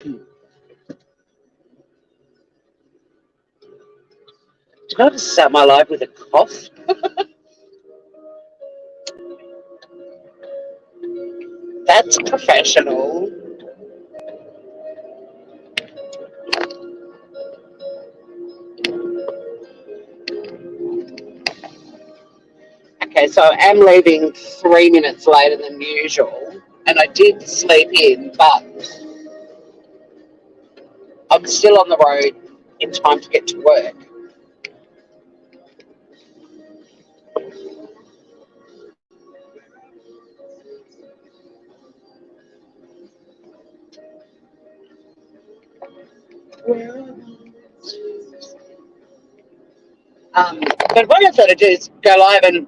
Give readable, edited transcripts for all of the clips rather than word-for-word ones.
Did I just start my life with a cough? That's professional. Okay, so I am leaving 3 minutes later than usual, and I did sleep in, but I'm still on the road in time to get to work. But what I thought I'd do is go live and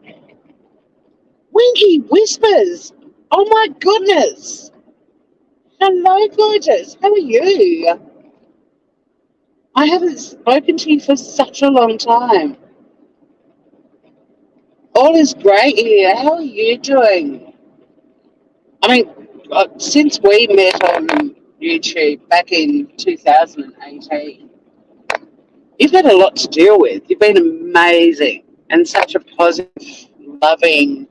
Winky Whispers. Oh my goodness. Hello, gorgeous. How are you? I haven't spoken to you for such a long time. All is great here. How are you doing? I mean, since we met on YouTube back in 2018, you've had a lot to deal with. You've been amazing and such a positive, loving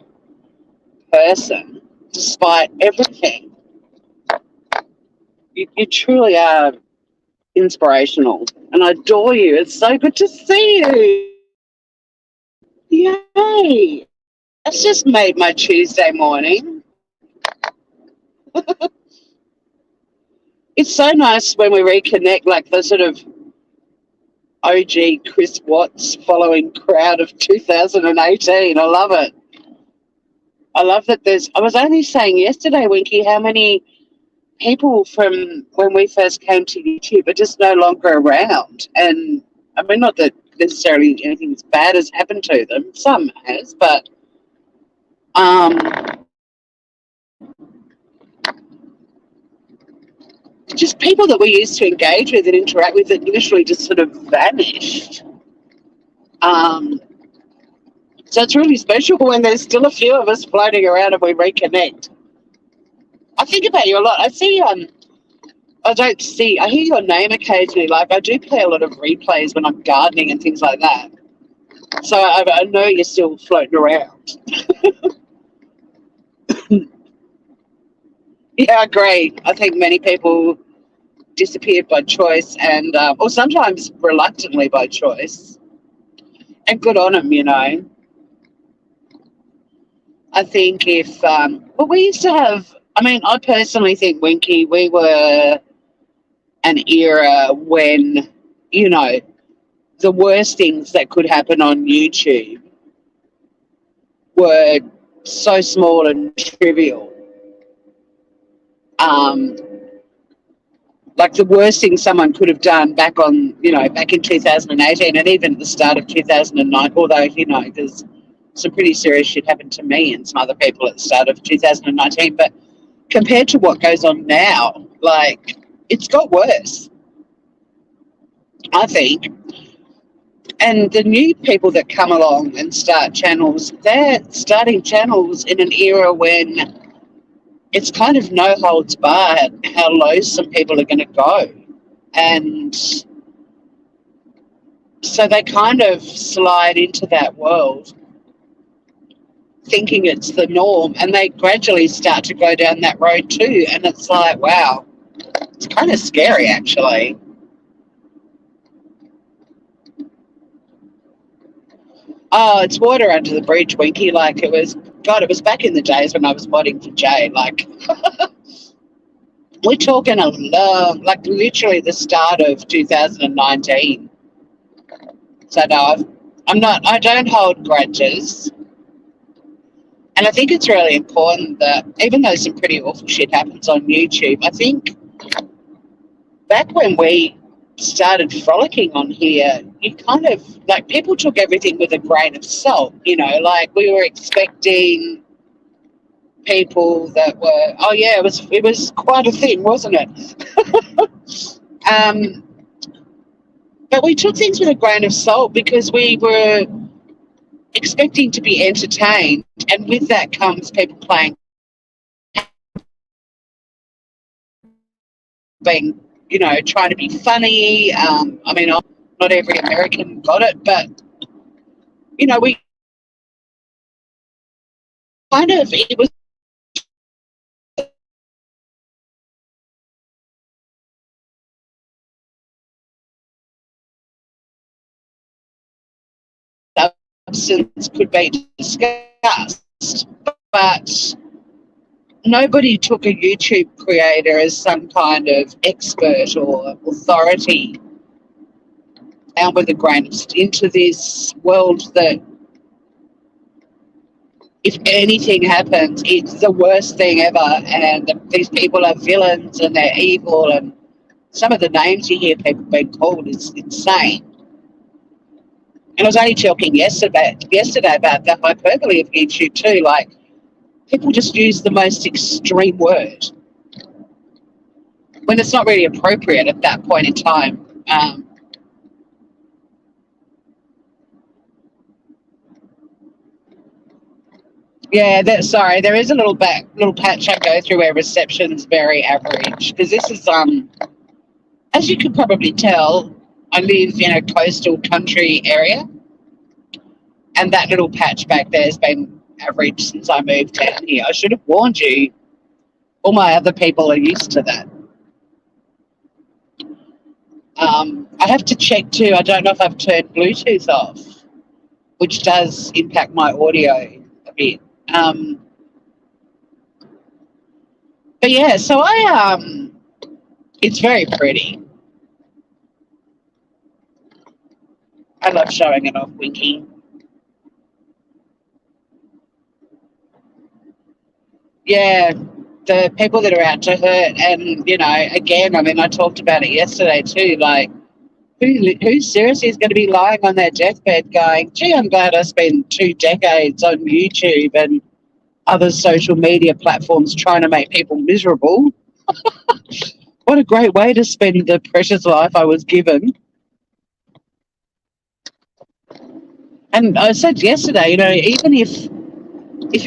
person despite everything. You truly are inspirational and I adore you. It's so good to see you. Yay! That's just made my Tuesday morning. It's so nice when we reconnect, like the sort of OG Chris Watts following crowd of 2018. I love it. I love that I was only saying yesterday, Winky, how many people from when we first came to YouTube are just no longer around. And I mean, not that necessarily anything bad has happened to them. Some has, but just people that we used to engage with and interact with that literally just sort of vanished. So it's really special when there's still a few of us floating around and we reconnect. I think about you a lot. I hear your name occasionally. Like I do play a lot of replays when I'm gardening and things like that. So I know you're still floating around. Yeah, I agree. I think many people disappeared by choice and, or sometimes reluctantly by choice. And good on them, you know. I think well, we used to have, I mean, I personally think, Winky, we were an era when, you know, the worst things that could happen on YouTube were so small and trivial. Like the worst thing someone could have done back in 2018 and even at the start of 2009, although, you know, there's some pretty serious shit happened to me and some other people at the start of 2019. But compared to what goes on now, like, it's got worse, I think. And the new people that come along and start channels, they're starting channels in an era when it's kind of no holds barred how low some people are going to go. And so they kind of slide into that world thinking it's the norm, and they gradually start to go down that road too. And it's like, wow, it's kind of scary, actually. Oh, it's water under the bridge, Winky. Like it was back in the days when I was modding for Jay. Like we're talking a long, like literally the start of 2019. So no, I don't hold grudges. And I think it's really important that even though some pretty awful shit happens on YouTube, I think back when we started frolicking on here, you kind of, like, people took everything with a grain of salt, you know, like we were expecting people that were, oh yeah, it was quite a thing, wasn't it? But we took things with a grain of salt because we were expecting to be entertained, and with that comes people being trying to be funny. I mean, not every American got it, but we it was substance could be discussed, but nobody took a YouTube creator as some kind of expert or authority and with a grain of into this world that if anything happens, it's the worst thing ever, and these people are villains and they're evil, and some of the names you hear people being called is insane. And I was only talking yesterday about the hyperbole of YouTube too. Like, people just use the most extreme word when it's not really appropriate at that point in time. Sorry, there is a little patch I go through where reception's very average, because this is as you can probably tell, I live in a coastal country area, and that little patch back there has been average since I moved down here. I should have warned you. All my other people are used to that. I have to check too. I don't know if I've turned Bluetooth off, which does impact my audio a bit. But yeah, so it's very pretty. I love showing it off, Winky. Yeah, the people that are out to hurt, and again, I mean, I talked about it yesterday too. Like, who seriously is going to be lying on their deathbed going, "Gee, I'm glad I spent 2 decades on YouTube and other social media platforms trying to make people miserable. What a great way to spend the precious life I was given." And I said yesterday, even if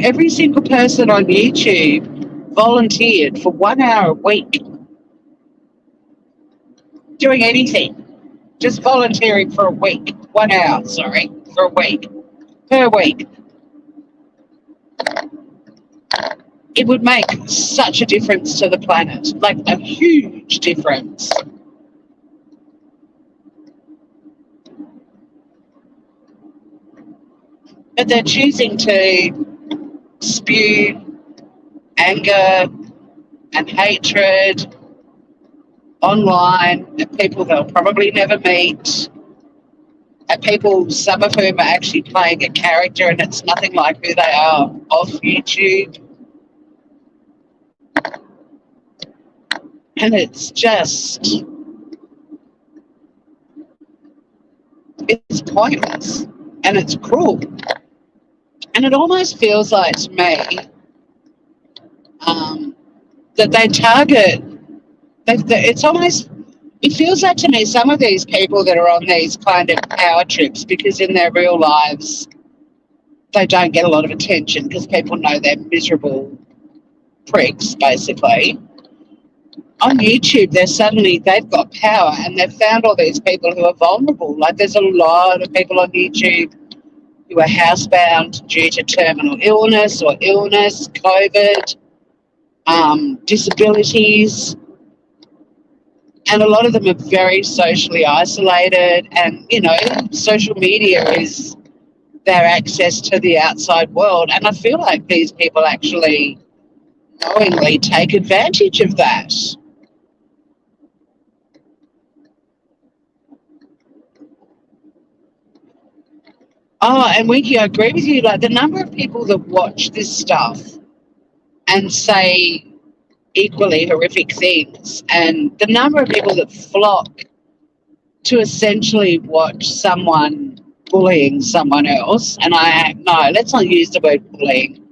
every single person on YouTube volunteered for 1 hour a week, doing anything, just volunteering for a week, 1 hour, sorry, for a week, per week, it would make such a difference to the planet, like a huge difference. But they're choosing to spew anger and hatred online at people they'll probably never meet, at people, some of whom are actually playing a character and it's nothing like who they are off YouTube. And it's just, it's pointless and it's cruel. And it almost feels like to me that they target, it's almost, it feels like to me some of these people that are on these kind of power trips, because in their real lives they don't get a lot of attention because people know they're miserable pricks, basically. On YouTube, they've got power and they've found all these people who are vulnerable. Like, there's a lot of people on YouTube who are housebound due to terminal illness or COVID, disabilities, and a lot of them are very socially isolated, and social media is their access to the outside world, and I feel like these people actually knowingly take advantage of that. Oh, and Winky, I agree with you. Like, the number of people that watch this stuff and say equally horrific things, and the number of people that flock to essentially watch someone bullying someone else, and let's not use the word bullying.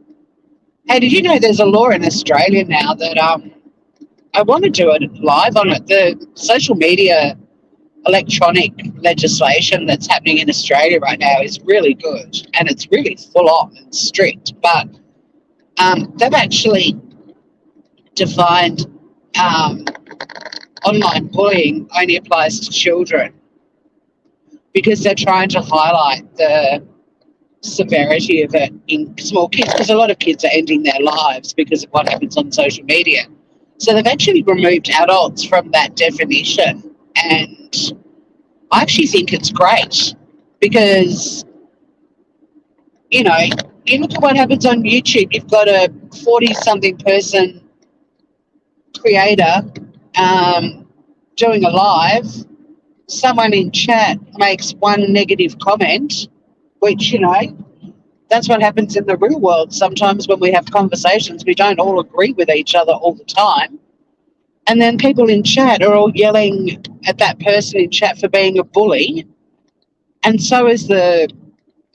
Hey, did you know there's a law in Australia now that I want to do it live on it, the social media electronic legislation that's happening in Australia right now is really good, and it's really full on and strict, but they've actually defined online bullying only applies to children because they're trying to highlight the severity of it in small kids, because a lot of kids are ending their lives because of what happens on social media. So they've actually removed adults from that definition, and I actually think it's great because, you know, you look at what happens on YouTube. You've got a 40-something person creator doing a live. Someone in chat makes one negative comment, which, that's what happens in the real world. Sometimes when we have conversations, we don't all agree with each other all the time. And then people in chat are all yelling at that person in chat for being a bully. And so is the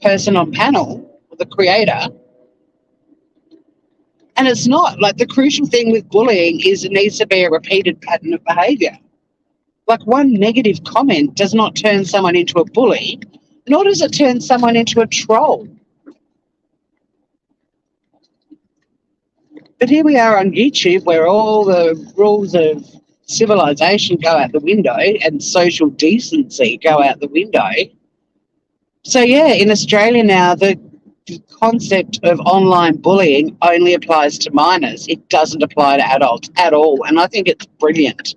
person on panel, or the creator. And it's not. Like, the crucial thing with bullying is it needs to be a repeated pattern of behaviour. Like, one negative comment does not turn someone into a bully, nor does it turn someone into a troll. But here we are on YouTube, where all the rules of civilization go out the window and social decency go out the window. So, yeah, in Australia now, the concept of online bullying only applies to minors. It doesn't apply to adults at all. And I think it's brilliant.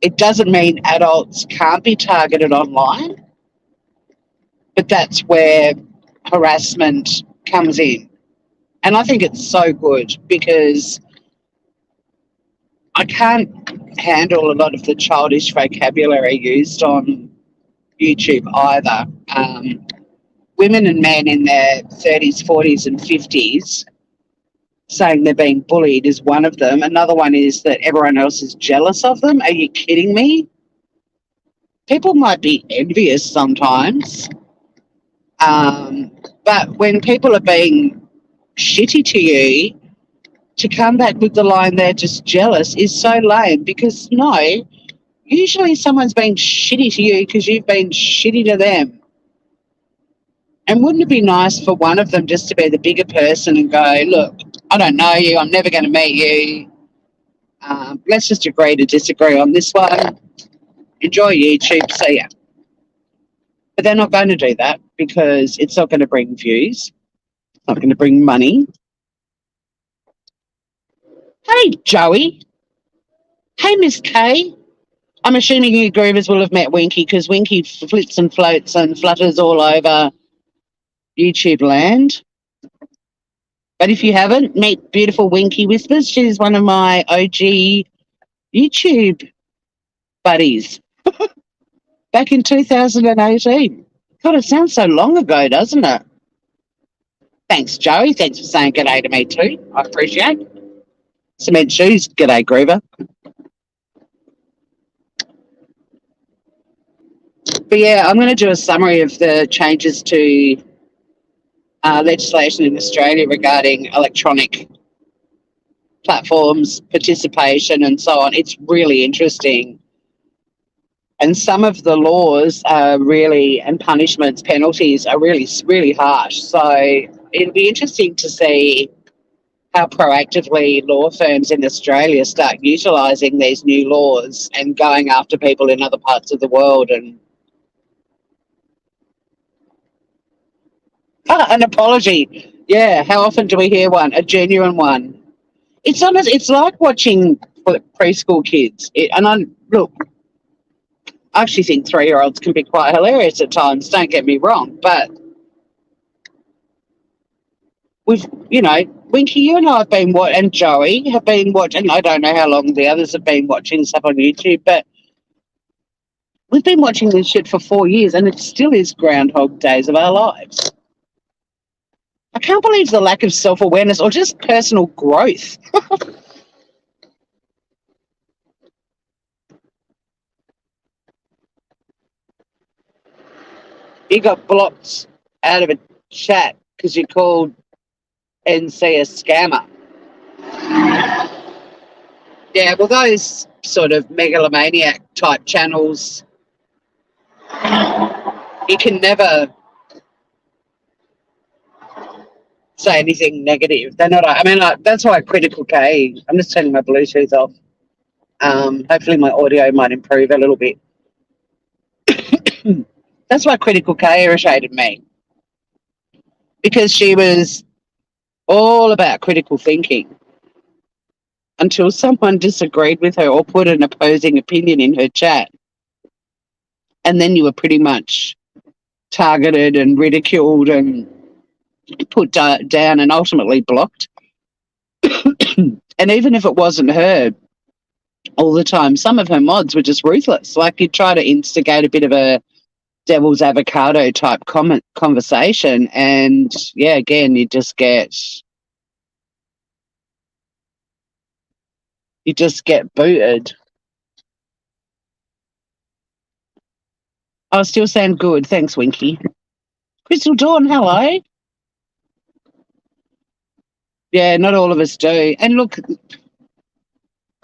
It doesn't mean adults can't be targeted online, but that's where harassment comes in. And I think it's so good because I can't handle a lot of the childish vocabulary used on YouTube either. Women and men in their 30s, 40s and 50s saying they're being bullied is one of them. Another one is that everyone else is jealous of them. Are you kidding me? People might be envious sometimes, but when people are being shitty to you, to come back with the line they're just jealous is so lame, because no, usually someone's being shitty to you because you've been shitty to them. And wouldn't it be nice for one of them just to be the bigger person and go, look, I don't know you, I'm never going to meet you. Let's just agree to disagree on this one. Enjoy YouTube, see ya. But they're not going to do that because it's not going to bring views. It's not going to bring money. Hey, Joey. Hey, Miss Kay. I'm assuming you groovers will have met Winky, because Winky flits and floats and flutters all over YouTube land. But if you haven't, meet beautiful Winky Whispers. She's one of my OG YouTube buddies back in 2018. God, it sounds so long ago, doesn't it? Thanks, Joey. Thanks for saying g'day to me too. I appreciate it. Cement Shoes, g'day, Groover. But yeah, I'm going to do a summary of the changes to legislation in Australia regarding electronic platforms, participation and so on. It's really interesting. And some of the laws are really, and punishments, penalties are really, really harsh. So it'll be interesting to see how proactively law firms in Australia start utilising these new laws and going after people in other parts of the world. And an apology. Yeah, how often do we hear one? A genuine one. It's honest. It's like watching preschool kids. Look, I actually think 3-year-olds can be quite hilarious at times. Don't get me wrong, but Winky, you and I have been and Joey have been watching. I don't know how long the others have been watching stuff on YouTube, but we've been watching this shit for 4 years, and it still is Groundhog Days of our lives. I can't believe the lack of self-awareness or just personal growth. You got blocked out of a chat because you called NC a scammer. Yeah, well, those sort of megalomaniac type channels, you can never say anything negative. They're not. I mean, that's why Critical K. I'm just turning my Bluetooth off. Hopefully my audio might improve a little bit. That's why Critical K irritated me, because she was all about critical thinking until someone disagreed with her or put an opposing opinion in her chat. And then you were pretty much targeted and ridiculed and put down and ultimately blocked. And even if it wasn't her all the time, some of her mods were just ruthless. Like, you'd try to instigate a bit of a devil's avocado type conversation, and yeah, again, you just get booted. I was still saying good. Thanks, Winky. Crystal Dawn, hello. Yeah, not all of us do. And look,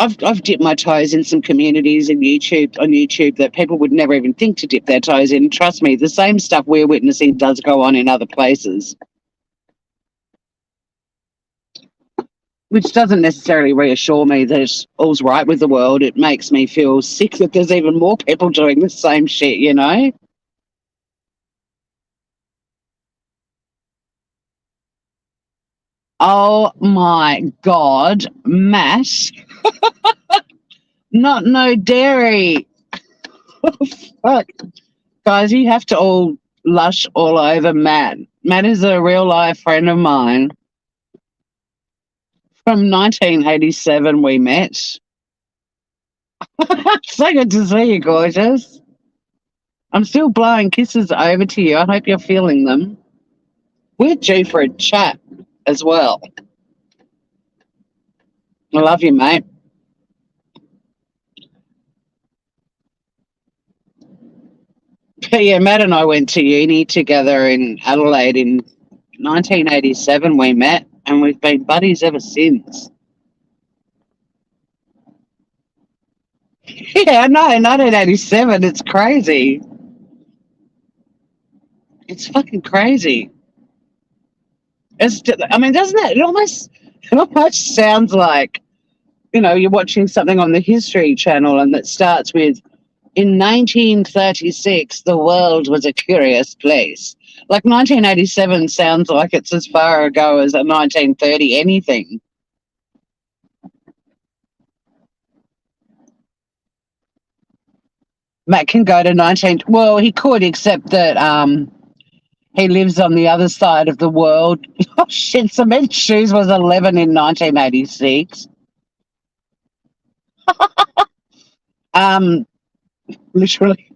I've dipped my toes in some communities on YouTube that people would never even think to dip their toes in. Trust me, the same stuff we're witnessing does go on in other places, which doesn't necessarily reassure me that all's right with the world. It makes me feel sick that there's even more people doing the same shit, you know? Oh my God, Matt. Not no dairy. Fuck. Guys, you have to all lush all over Matt. Matt is a real life friend of mine. From 1987 we met. So good to see you, gorgeous. I'm still blowing kisses over to you. I hope you're feeling them. We're due for a chat as well. I love you, mate. But yeah, Matt and I went to uni together in Adelaide in 1987 we met, and we've been buddies ever since. Yeah, I know, 1987, it's crazy. It's fucking crazy. I mean, doesn't it almost sounds like, you know, you're watching something on the History Channel and that starts with, in 1936, the world was a curious place. Like 1987 sounds like it's as far ago as a 1930 anything. Matt can go to 19. Well, he could, except that he lives on the other side of the world. Oh shit! Cement Shoes was 11 in 1986. Literally.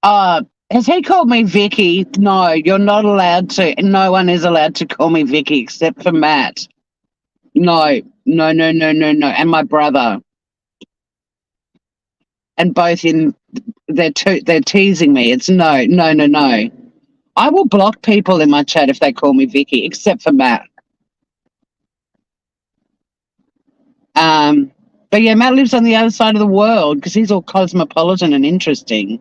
Has he called me Vicky? No, you're not allowed to. No one is allowed to call me Vicky except for Matt. No, no, no, no, no, no. And my brother. And both they're teasing me. It's no, no, no, no. I will block people in my chat if they call me Vicky, except for Matt. But yeah, Matt lives on the other side of the world because he's all cosmopolitan and interesting.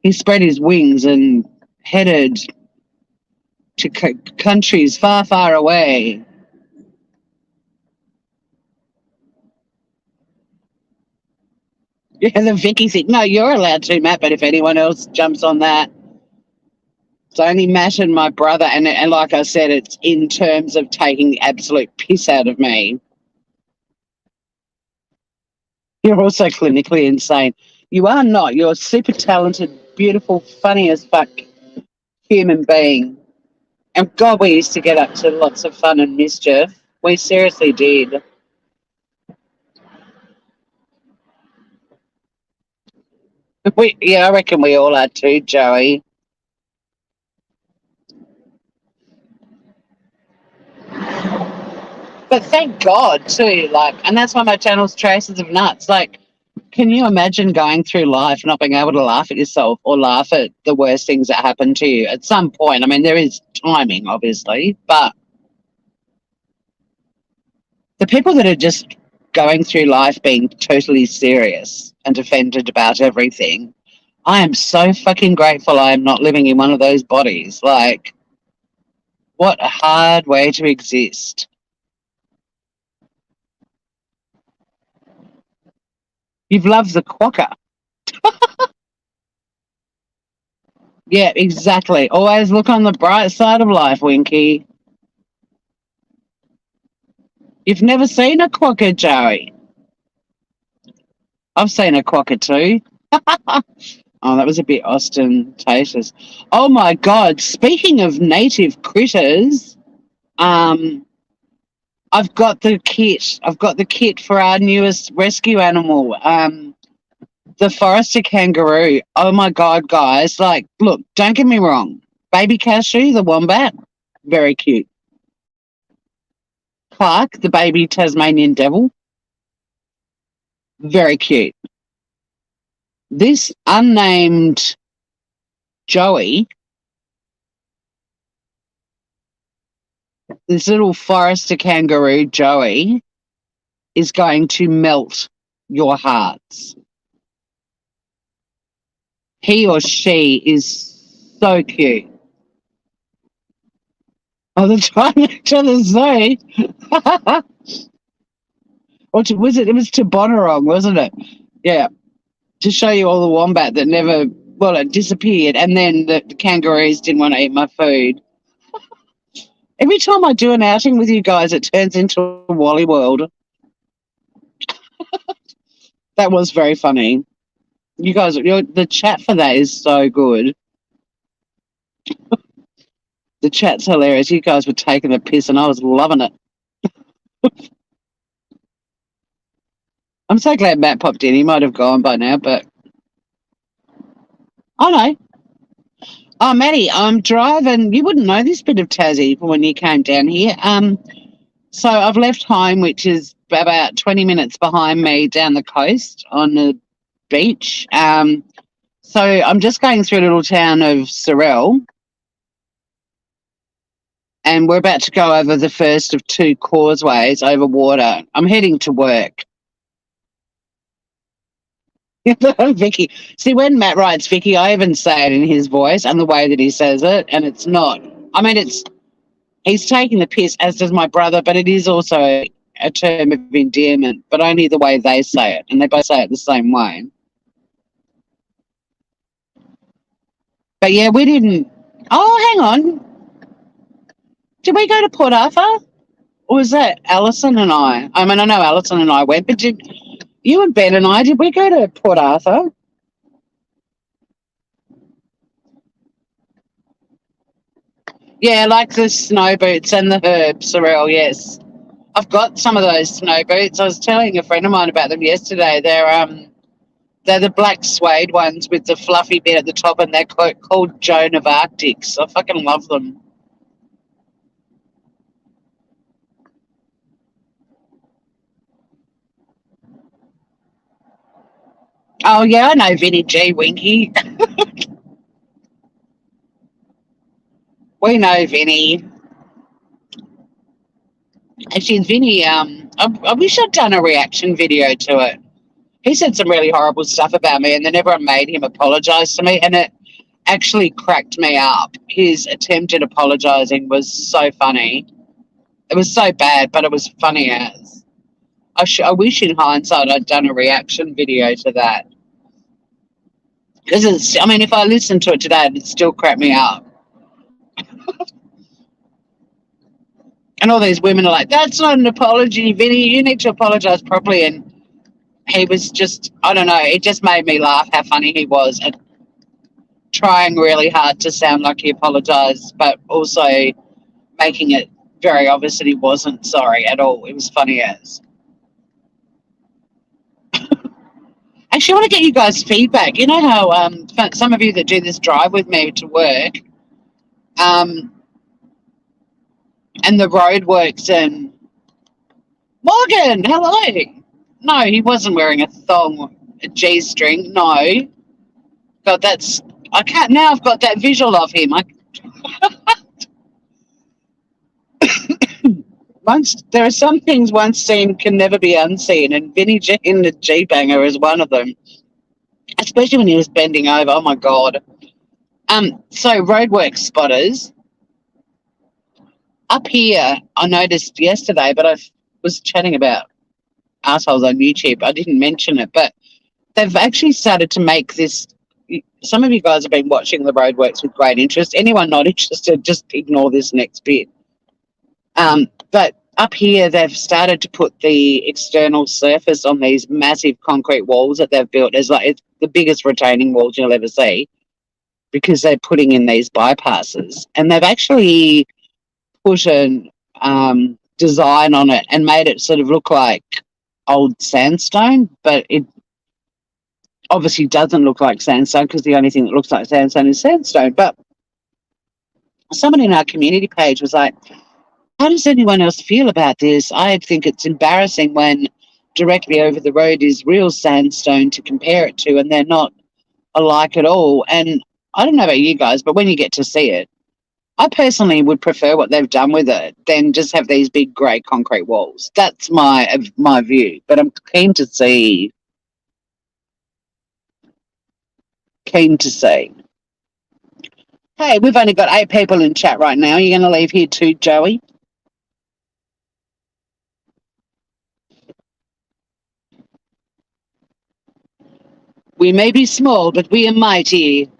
He spread his wings and headed to countries far, far away. Yeah, the Vicky thing. No, you're allowed to, Matt, but if anyone else jumps on that, it's only Matt and my brother. And like I said, it's in terms of taking the absolute piss out of me. You're also clinically insane. You are not. You're a super talented, beautiful, funny as fuck human being. And God, we used to get up to lots of fun and mischief. We seriously did. I reckon we all are too, Joey. But thank God too, like, and that's why my channel's Traces of Nuts. Like, can you imagine going through life not being able to laugh at yourself or laugh at the worst things that happen to you at some point? I mean, there is timing, obviously, but the people that are just going through life being totally serious and offended about everything, I am so fucking grateful I am not living in one of those bodies. Like, what a hard way to exist. You've loved the quokka. Yeah, exactly. Always look on the bright side of life, Winky. You've never seen a quokka, Joey. I've seen a quokka too. Oh, that was a bit ostentatious. Oh my God! Speaking of native critters, um, I've got the kit. I've got the kit for our newest rescue animal, the Forester kangaroo. Oh my God, guys! Like, look, don't get me wrong. Baby Cashew, the wombat, very cute. Clark, the baby Tasmanian devil, very cute. This unnamed Joey, this little Forester kangaroo Joey, is going to melt your hearts. He or she is so cute. Oh, they're trying each other's way. Or was it? It was to Bonnarong, wasn't it? Yeah, to show you all the wombat that never, well, it disappeared, and then the kangaroos didn't want to eat my food. Every time I do an outing with you guys, it turns into a Wally World. That was very funny. You guys, the chat for that is so good. The chat's hilarious. You guys were taking the piss, and I was loving it. I'm so glad Matt popped in. He might have gone by now, but I know. Oh, Maddie, I'm driving. You wouldn't know this bit of Tassie when you came down here. So I've left home, which is about 20 minutes behind me down the coast on the beach. So I'm just going through a little town of Sorel, and we're about to go over the first of two causeways over water. I'm heading to work. Vicky. See, when Matt writes Vicky, I even say it in his voice and the way that he says it, and it's not. I mean, he's taking the piss, as does my brother, but it is also a term of endearment, but only the way they say it, and they both say it the same way. But yeah, we didn't. Oh, hang on. Did we go to Port Arthur? Or was that Alison and I? I mean, I know Alison and I went, but did you and Ben and I, did we go to Port Arthur? Yeah, like the snow boots and the herb sorrel, yes. I've got some of those snow boots. I was telling a friend of mine about them yesterday. They're the black suede ones with the fluffy bit at the top, and they're called Joan of Arctics. I fucking love them. Oh, yeah, I know Vinny G, Winky. We know Vinny. Actually, Vinny, I wish I'd done a reaction video to it. He said some really horrible stuff about me, and then everyone made him apologise to me, and it actually cracked me up. His attempt at apologising was so funny. It was so bad, but it was funny as. I wish in hindsight I'd done a reaction video to that. Because I mean, if I listened to it today, it'd still crack me up. And all these women are like, that's not an apology, Vinny. You need to apologise properly. And he was just, I don't know, it just made me laugh how funny he was at trying really hard to sound like he apologised, but also making it very obvious that he wasn't sorry at all. It was funny as. Actually, I want to get you guys' feedback. You know how some of you that do this drive with me to work, and the roadworks and Morgan, hello. No, he wasn't wearing a thong, a G-string. No. God, I can't, now I've got that visual of him. There are some things once seen can never be unseen, and Vinny G in the G-banger is one of them. Especially when he was bending over. Oh my God. So roadwork spotters. Up here, I noticed yesterday, but I was chatting about assholes on YouTube. I didn't mention it, but they've actually started to make this. Some of you guys have been watching the roadworks with great interest. Anyone not interested, just ignore this next bit. But up here, they've started to put the external surface on these massive concrete walls that they've built. It's the biggest retaining walls you'll ever see, because they're putting in these bypasses, and they've actually put an design on it and made it sort of look like old sandstone, but it obviously doesn't look like sandstone, because the only thing that looks like sandstone is sandstone. But someone in our community page was like, how does anyone else feel about this? I think it's embarrassing when directly over the road is real sandstone to compare it to, and they're not alike at all. And I don't know about you guys, but when you get to see it, I personally would prefer what they've done with it than just have these big grey concrete walls. That's my view. But I'm keen to see. Hey, we've only got 8 people in chat right now. You're going to leave here too, Joey? We may be small, but we are mighty.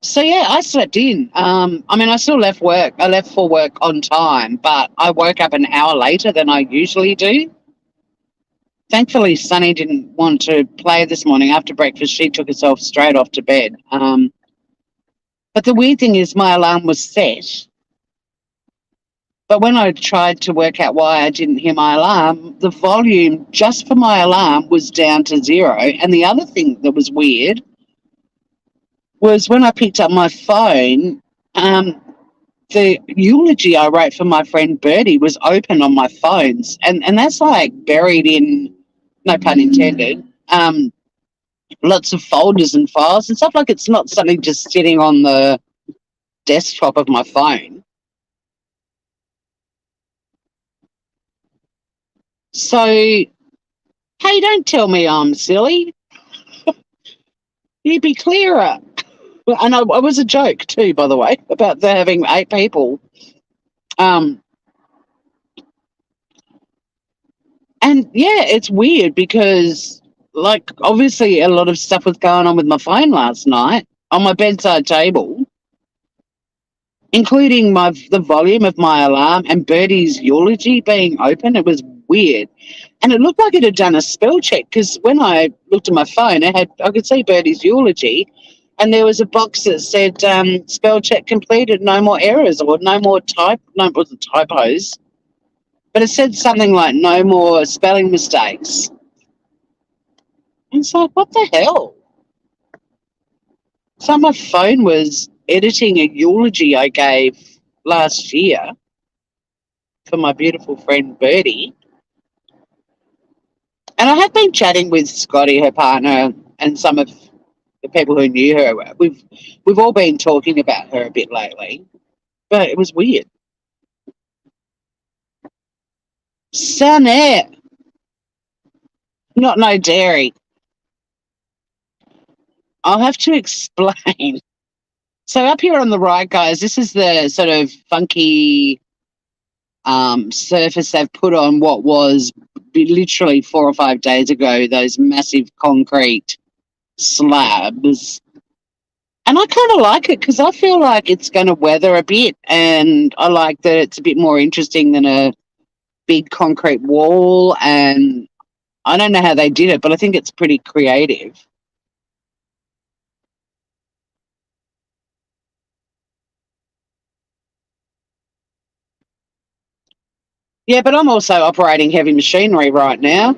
So, yeah, I slept in. I still left work. I left for work on time, but I woke up an hour later than I usually do. Thankfully, Sunny didn't want to play this morning after breakfast. She took herself straight off to bed. But the weird thing is my alarm was set. But when I tried to work out why I didn't hear my alarm, the volume just for my alarm was down to 0. And the other thing that was weird was when I picked up my phone, the eulogy I wrote for my friend Bertie was open on my phones. And that's like buried in, no pun intended, lots of folders and files and stuff. Like, it's not something just sitting on the desktop of my phone. So, hey, don't tell me I'm silly. You'd be clearer. And it was a joke too, by the way, about there having 8 people. And yeah, it's weird because, like, obviously a lot of stuff was going on with my phone last night on my bedside table, including the volume of my alarm and Bertie's eulogy being open. It was weird. And it looked like it had done a spell check, because when I looked at my phone, I could see Bertie's eulogy, and there was a box that said spell check completed, no more errors, or no more it wasn't typos, but it said something like no more spelling mistakes. And it's like, what the hell? So my phone was editing a eulogy I gave last year for my beautiful friend Bertie. And I have been chatting with Scotty, her partner, and some of the people who knew her. We've all been talking about her a bit lately, but it was weird. Sunette, not no dairy. I'll have to explain. So up here on the right, guys, this is the sort of funky surface they've put on what was literally 4 or 5 days ago, those massive concrete slabs. And I kind of like it because I feel like it's going to weather a bit, and I like that it's a bit more interesting than a big concrete wall. And I don't know how they did it, but I think it's pretty creative. Yeah, but I'm also operating heavy machinery right now.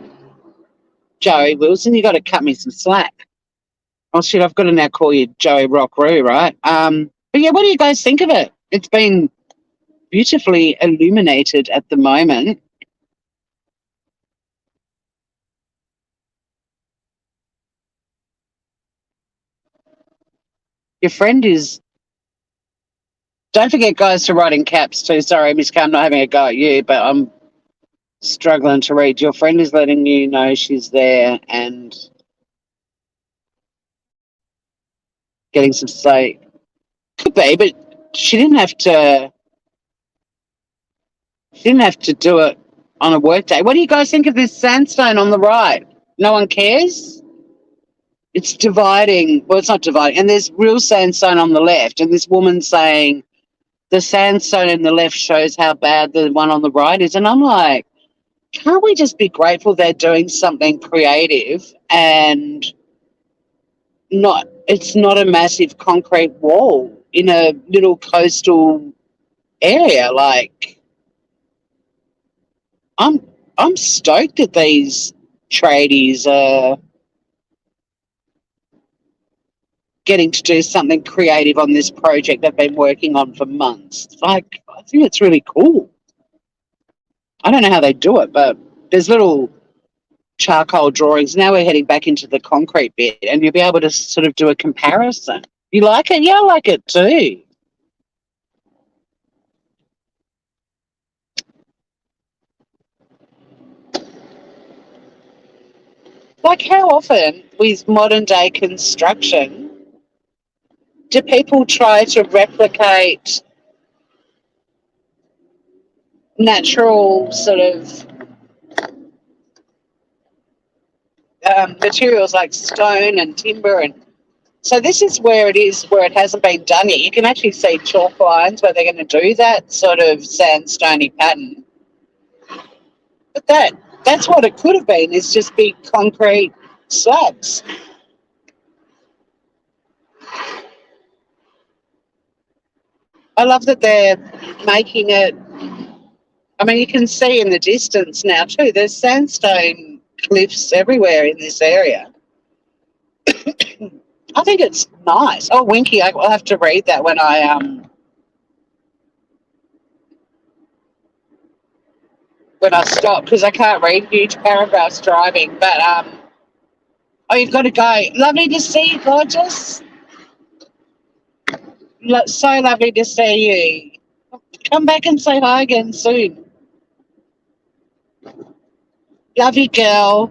Joey Wilson, you got to cut me some slack. Oh, shit, I've got to now call you Joey Rockroo, right? But yeah, what do you guys think of it? It's been beautifully illuminated at the moment. Your friend is... Don't forget, guys, to write in caps too. Sorry, Miss K, I'm not having a go at you, but I'm struggling to read. Your friend is letting you know she's there and getting some sleep. Could be, but she didn't have to do it on a work day. What do you guys think of this sandstone on the right? No one cares? It's dividing. Well, it's not dividing. And there's real sandstone on the left, and this woman's saying the sandstone in the left shows how bad the one on the right is. And I'm like, can't we just be grateful they're doing something creative and not, it's not a massive concrete wall in a little coastal area? Like, I'm stoked that these tradies are getting to do something creative on this project they've been working on for months. Like, I think it's really cool. I don't know how they do it, but there's little charcoal drawings. Now we're heading back into the concrete bit, and you'll be able to sort of do a comparison. You like it? Yeah, I like it too. Like, how often with modern day construction do people try to replicate natural sort of materials like stone and timber? And so this is where it is, where it hasn't been done yet. You can actually see chalk lines where they're going to do that sort of sandstony pattern. But that's what it could have been, is just big concrete slabs. I love that they're making it. I mean, you can see in the distance now too, there's sandstone cliffs everywhere in this area. I think it's nice. Oh, Winky, I'll have to read that when I stop, because I can't read huge paragraphs driving. But oh, you've got to go. Lovely to see you, gorgeous. So lovely to see you. Come back and say hi again soon. Love you, girl.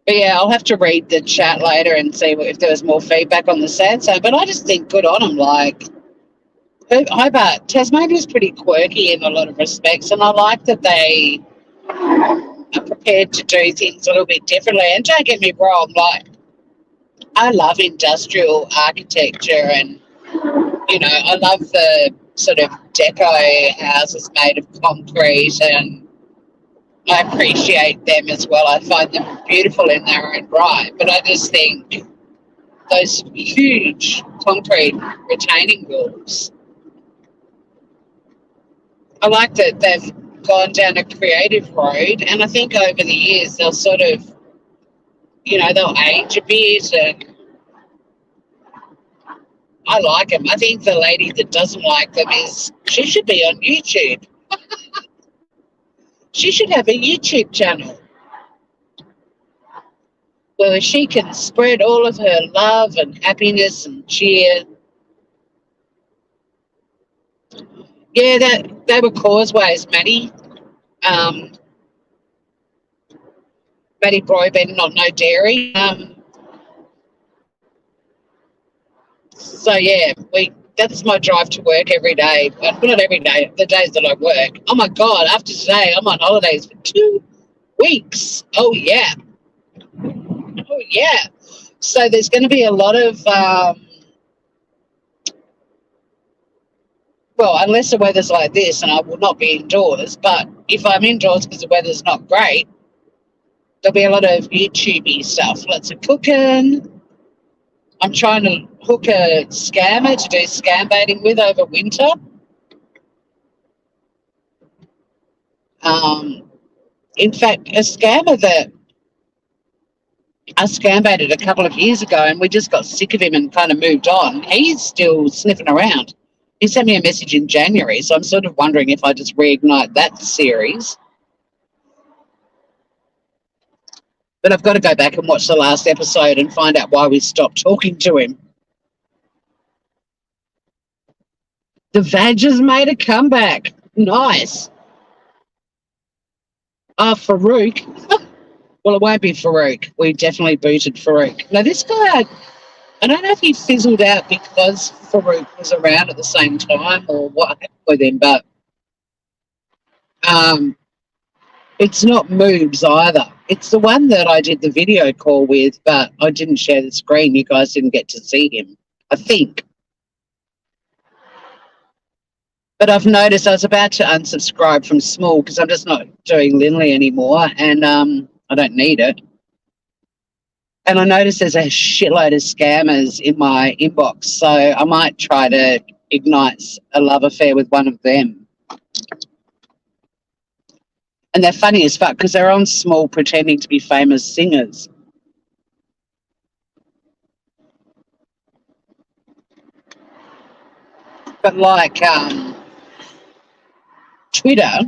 But yeah, I'll have to read the chat later and see if there was more feedback on the sandstone. But I just think good on them. Like, Hobart, Tasmania's pretty quirky in a lot of respects, and I like that they are prepared to do things a little bit differently. And don't get me wrong, like, I love industrial architecture, and I love the sort of deco houses made of concrete, and I appreciate them as well. I find them beautiful in their own right. But I just think those huge concrete retaining walls, I like that they've gone down a creative road, and I think over the years they'll sort of, they'll age a bit, and I like them. I think the lady that doesn't like them she should be on YouTube. She should have a YouTube channel where she can spread all of her love and happiness and cheer. Yeah, they were causeways, Maddie. Maddie Broyben, not no dairy. So yeah, that's my drive to work every day. Well, not every day, the days that I work. Oh my God, after today, I'm on holidays for 2 weeks. Oh yeah. Oh yeah. So there's going to be a lot of, well, unless the weather's like this, and I will not be indoors, but if I'm indoors because the weather's not great, there'll be a lot of YouTube-y stuff. Lots of cooking. I'm trying to hook a scammer to do scam baiting with over winter. In fact, a scammer that I scam baited a couple of years ago, and we just got sick of him and kind of moved on. He's still sniffing around. He sent me a message in January, so I'm sort of wondering if I just reignite that series. But I've got to go back and watch the last episode and find out why we stopped talking to him. The Vag has made a comeback. Nice. Farouk. Well, it won't be Farouk. We definitely booted Farouk. Now, this guy, I don't know if he fizzled out because Farouk was around at the same time or what happened with him, but um, it's not Moobs either. It's the one that I did the video call with, but I didn't share the screen. You guys didn't get to see him, I think. But I've noticed I was about to unsubscribe from Small because I'm just not doing Linley anymore, and I don't need it. And I noticed there's a shitload of scammers in my inbox, so I might try to ignite a love affair with one of them. And they're funny as fuck because they're on Small pretending to be famous singers. But like Twitter,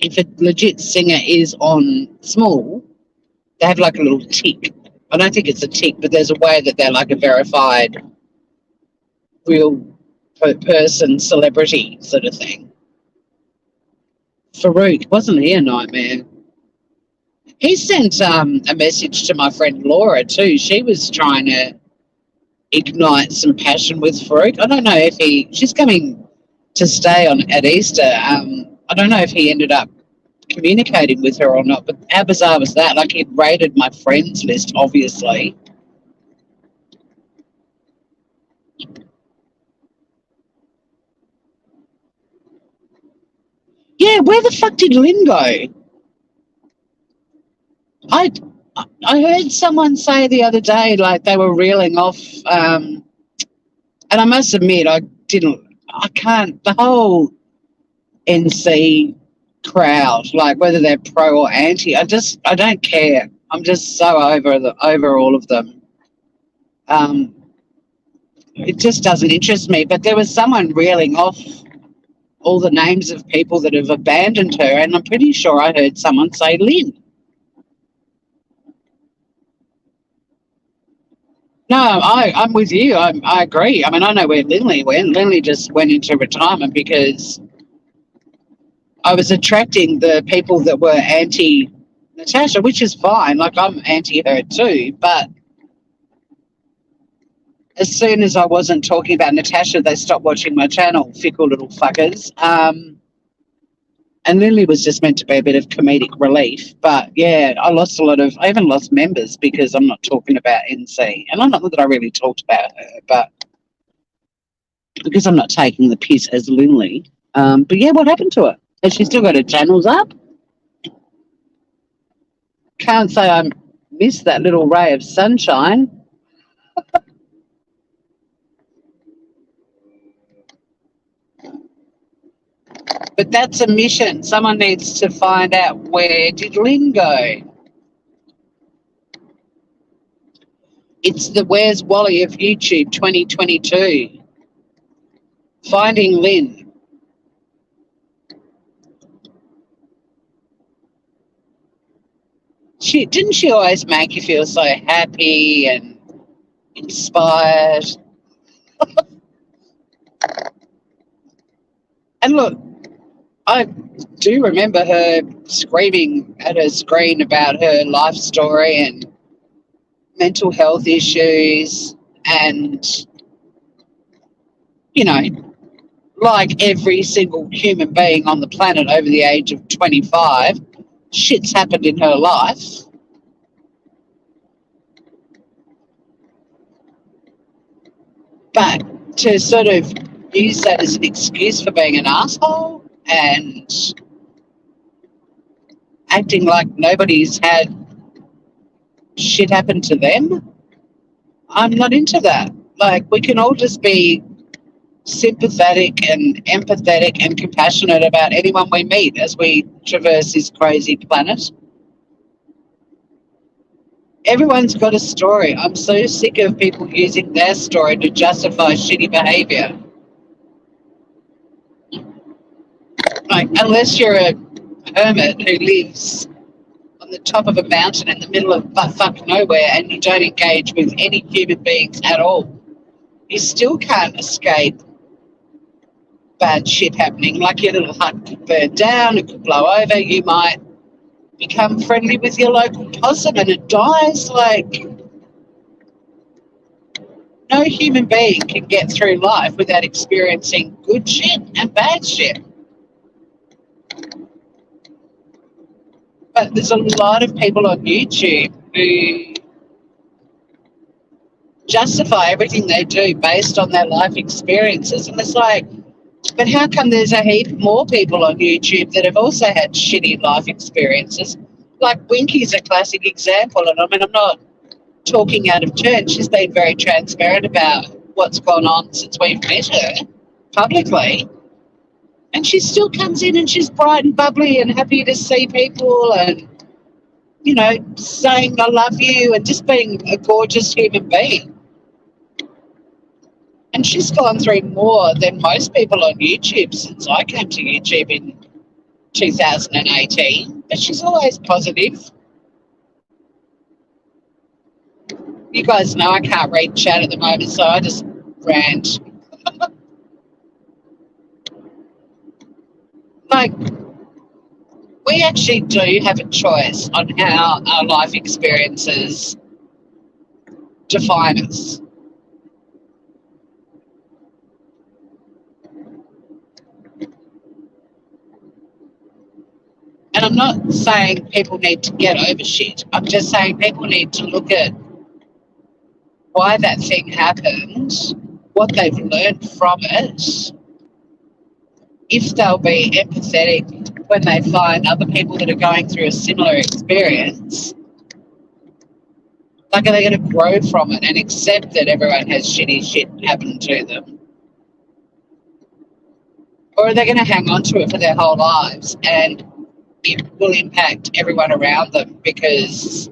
if a legit singer is on Small, they have like a little tick. I don't think it's a tick, but there's a way that they're like a verified real person, celebrity sort of thing. Farouk, wasn't he a nightmare? He sent a message to my friend Laura too. She was trying to ignite some passion with Farouk. I don't know if she's coming to stay on at Easter. I don't know if he ended up communicating with her or not, but how bizarre was that? Like, he'd raided my friends list, obviously. Yeah, where the fuck did Lynn go? I heard someone say the other day, like, they were reeling off, and I must admit, the whole NC crowd, like whether they're pro or anti, I don't care. I'm just so over all of them. It just doesn't interest me. But there was someone reeling off all the names of people that have abandoned her, and I'm pretty sure I heard someone say Lynn. No, I'm with you. I agree. I mean, I know where Linley went. Linley just went into retirement because I was attracting the people that were anti-Natasha, which is fine. Like, I'm anti her too. But as soon as I wasn't talking about Natasha, they stopped watching my channel, fickle little fuckers. And Lily was just meant to be a bit of comedic relief. But, yeah, I even lost members because I'm not talking about NC. And not that I really talked about her, but because I'm not taking the piss as Lily. But, yeah, what happened to her? Has she still got her channels up? Can't say I missed that little ray of sunshine. But that's a mission. Someone needs to find out, where did Lynn go? It's the Where's Wally of YouTube 2022. Finding Lynn. Didn't she always make you feel so happy and inspired? And look, I do remember her screaming at her screen about her life story and mental health issues, and, you know, like every single human being on the planet over the age of 25, shit's happened in her life. But to sort of use that as an excuse for being an asshole and acting like nobody's had shit happen to them, I'm not into that. Like, we can all just be sympathetic and empathetic and compassionate about anyone we meet as we traverse this crazy planet. Everyone's got a story. I'm so sick of people using their story to justify shitty behaviour. Like, unless you're a hermit who lives on the top of a mountain in the middle of butt-fuck nowhere and you don't engage with any human beings at all, you still can't escape bad shit happening. Like, your little hut could burn down, it could blow over, you might become friendly with your local possum and it dies. Like, no human being can get through life without experiencing good shit and bad shit. But there's a lot of people on YouTube who justify everything they do based on their life experiences. And it's like, but how come there's a heap more people on YouTube that have also had shitty life experiences? Like Winky's a classic example. And I mean, I'm not talking out of turn. She's been very transparent about what's gone on since we've met her publicly. And she still comes in and she's bright and bubbly and happy to see people and, you know, saying I love you and just being a gorgeous human being. And she's gone through more than most people on YouTube since I came to YouTube in 2018. But she's always positive. You guys know I can't read chat at the moment, so I just rant. Like, we actually do have a choice on how our life experiences define us. And I'm not saying people need to get over shit. I'm just saying people need to look at why that thing happened, what they've learned from it, if they'll be empathetic when they find other people that are going through a similar experience. Like, are they going to grow from it and accept that everyone has shitty shit happen to them? Or are they going to hang on to it for their whole lives and it will impact everyone around them because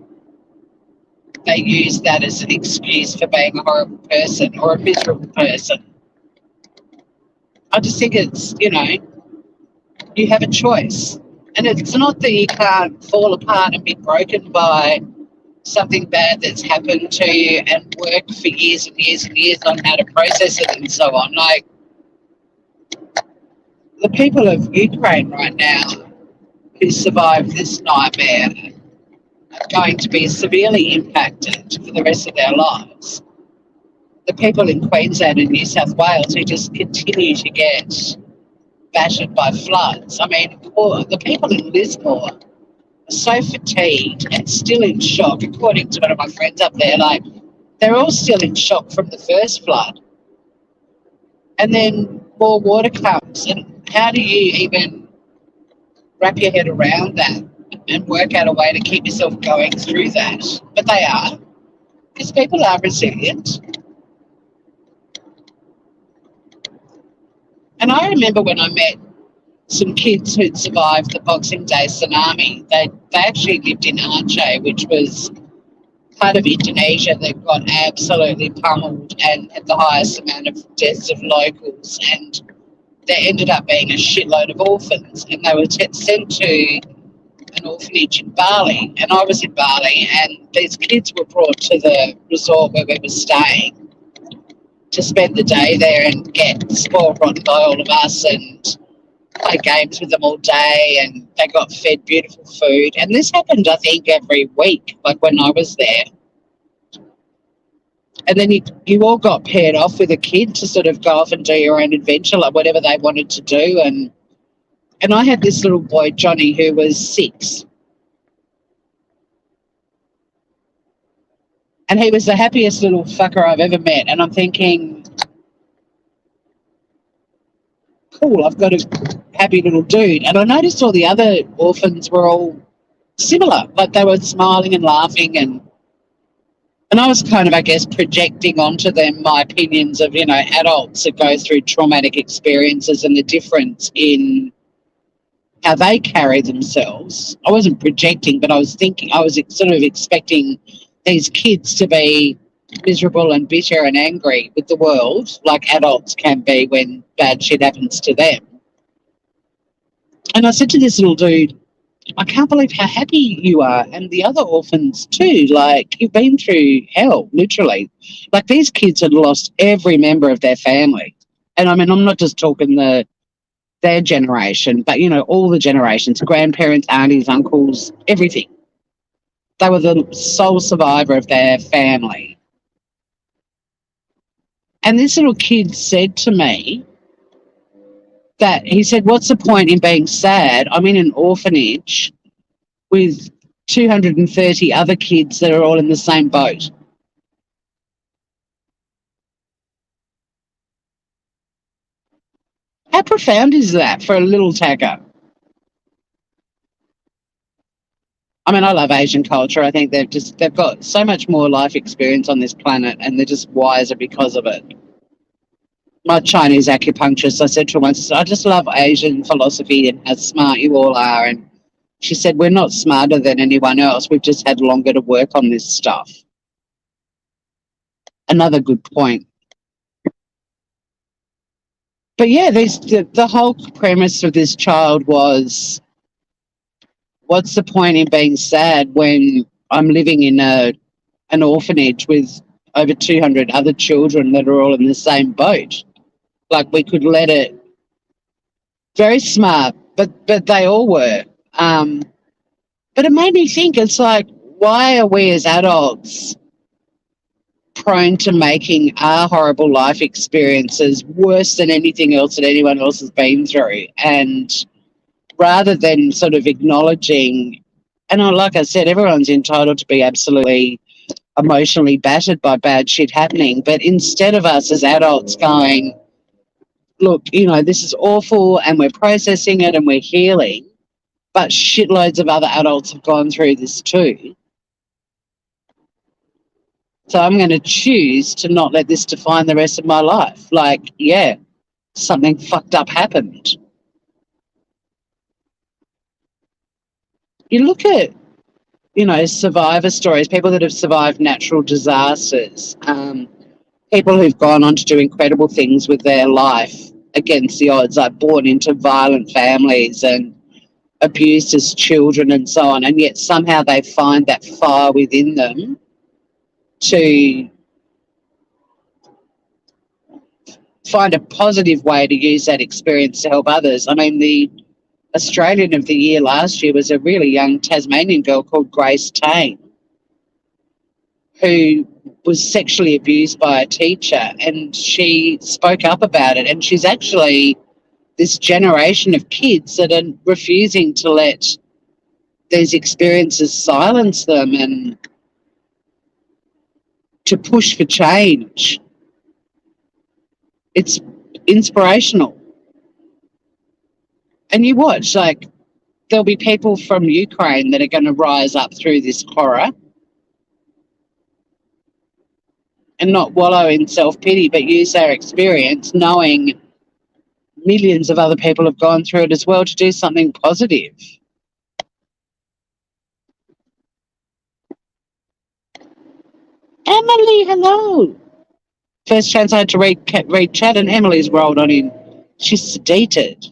they use that as an excuse for being a horrible person or a miserable person? I just think it's, you know, you have a choice. And it's not that you can't fall apart and be broken by something bad that's happened to you and work for years and years and years on how to process it and so on. Like, the people of Ukraine right now who survived this nightmare are going to be severely impacted for the rest of their lives. The people in Queensland and New South Wales who just continue to get battered by floods. I mean, the people in Lismore are so fatigued and still in shock, according to one of my friends up there. Like, they're all still in shock from the first flood. And then more water comes. And how do you even wrap your head around that and work out a way to keep yourself going through that? But they are, because people are resilient. And I remember when I met some kids who'd survived the Boxing Day tsunami. They actually lived in Aceh, which was part of Indonesia that got absolutely pummeled and had the highest amount of deaths of locals. And there ended up being a shitload of orphans. And they were sent to an orphanage in Bali. And I was in Bali, and these kids were brought to the resort where we were staying to spend the day there and get spoiled rotten by all of us and play games with them all day, and they got fed beautiful food. And this happened, I think, every week, like when I was there. And then you all got paired off with a kid to sort of go off and do your own adventure, like whatever they wanted to do. And I had this little boy, Johnny, who was 6. And he was the happiest little fucker I've ever met. And I'm thinking, cool, I've got a happy little dude. And I noticed all the other orphans were all similar. Like, they were smiling and laughing. And I was kind of, I guess, projecting onto them my opinions of, you know, adults that go through traumatic experiences and the difference in how they carry themselves. I wasn't projecting, but I was thinking, I was sort of expecting these kids to be miserable and bitter and angry with the world, like adults can be when bad shit happens to them. And I said to this little dude, I can't believe how happy you are, and the other orphans too. Like, you've been through hell, literally. Like, these kids had lost every member of their family. And I mean, I'm not just talking their generation, but, you know, all the generations, grandparents, aunties, uncles, everything. They were the sole survivor of their family. And this little kid said to me that he said, "What's the point in being sad? I'm in an orphanage with 230 other kids that are all in the same boat." How profound is that for a little tacker? I mean, I love Asian culture. I think they've got so much more life experience on this planet, and they're just wiser because of it. My Chinese acupuncturist, I said to her once, I just love Asian philosophy and how smart you all are. And she said, we're not smarter than anyone else. We've just had longer to work on this stuff. Another good point. But yeah, the whole premise of this child was, what's the point in being sad when I'm living in an orphanage with over 200 other children that are all in the same boat? Like, we could let it. Very smart, but they all were. But it made me think, it's like, why are we as adults prone to making our horrible life experiences worse than anything else that anyone else has been through? And rather than sort of acknowledging, and like I said, everyone's entitled to be absolutely emotionally battered by bad shit happening, but instead of us as adults going, look, this is awful and we're processing it and we're healing, but shitloads of other adults have gone through this too. So I'm going to choose to not let this define the rest of my life. Like, yeah, something fucked up happened. You look at, survivor stories, people that have survived natural disasters, people who've gone on to do incredible things with their life against the odds, like born into violent families and abused as children and so on, and yet somehow they find that fire within them to find a positive way to use that experience to help others. I mean, the Australian of the Year last year was a really young Tasmanian girl called Grace Tame, who was sexually abused by a teacher, and she spoke up about it. And she's actually this generation of kids that are refusing to let these experiences silence them and to push for change. It's inspirational. And you watch, like, there'll be people from Ukraine that are going to rise up through this horror and not wallow in self-pity, but use their experience, knowing millions of other people have gone through it as well, to do something positive. Emily, hello. First chance I had to read chat, and Emily's rolled on in. She's sedated.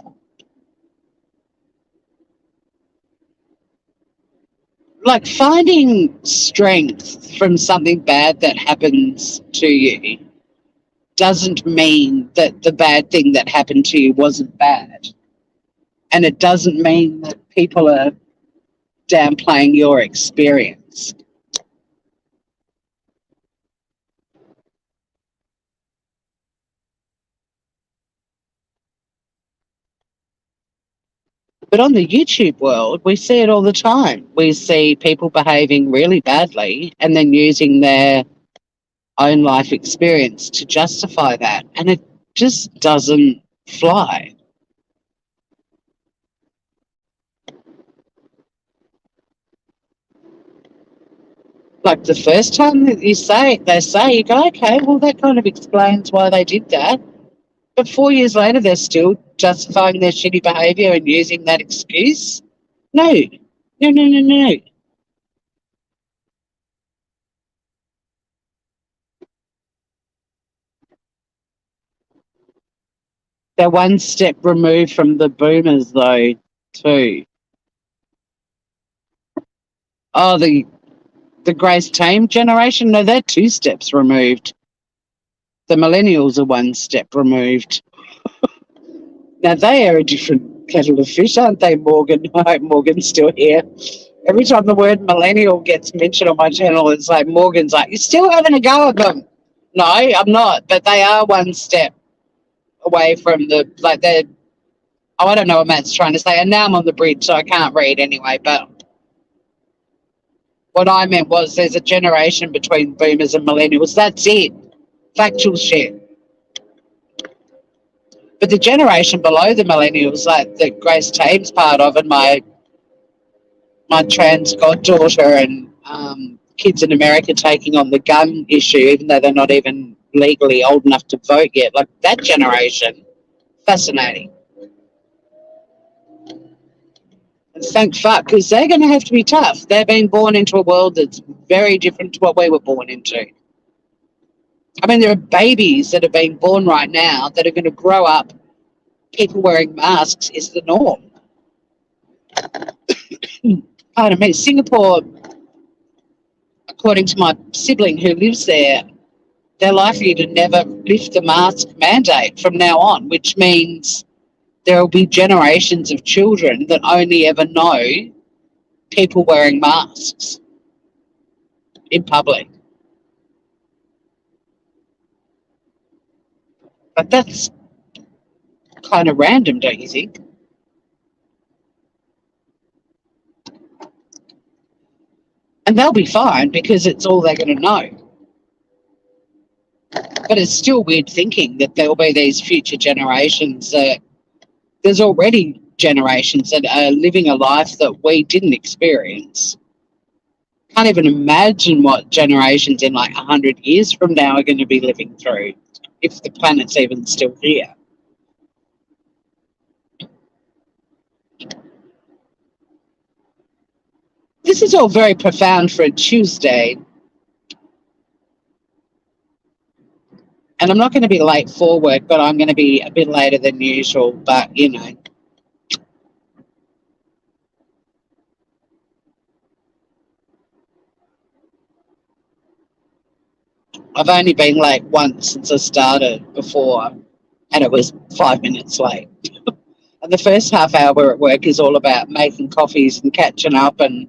Like, finding strength from something bad that happens to you doesn't mean that the bad thing that happened to you wasn't bad. And it doesn't mean that people are downplaying your experience. But on the YouTube world, we see it all the time. We see people behaving really badly and then using their own life experience to justify that. And it just doesn't fly. Like, the first time that they say, you go, okay, well, that kind of explains why they did that. But 4 years later, they're still justifying their shitty behaviour and using that excuse. No. No. They're one step removed from the boomers, though, too. Oh, the Grace Tame generation? No, they're 2 steps removed. The millennials are 1 step removed. Now, they are a different kettle of fish, aren't they, Morgan? I hope Morgan's still here. Every time the word millennial gets mentioned on my channel, it's like Morgan's like, you're still having a go at them. No, I'm not. But they are one step away from the like they're. Oh, I don't know what Matt's trying to say. And now I'm on the bridge, so I can't read anyway. But what I meant was there's a generation between boomers and millennials. That's it. Factual shit. But the generation below the millennials, like that Grace Tame's part of, and my trans goddaughter and kids in America taking on the gun issue, even though they're not even legally old enough to vote yet. Like that generation, fascinating. And thank fuck, because they're going to have to be tough. They're being born into a world that's very different to what we were born into. I mean, there are babies that are being born right now that are going to grow up. People wearing masks is the norm. Pardon me. Singapore, according to my sibling who lives there, they're likely to never lift the mask mandate from now on, which means there will be generations of children that only ever know people wearing masks in public. But that's kind of random, don't you think? And they'll be fine because it's all they're going to know. But it's still weird thinking that there will be these future generations that there's already generations that are living a life that we didn't experience. Can't even imagine what generations in like 100 years from now are going to be living through, if the planet's even still here. This is all very profound for a Tuesday. And I'm not going to be late for work, but I'm going to be a bit later than usual. But, you know. I've only been late once since I started before, and it was 5 minutes late. And the first half hour at work is all about making coffees and catching up and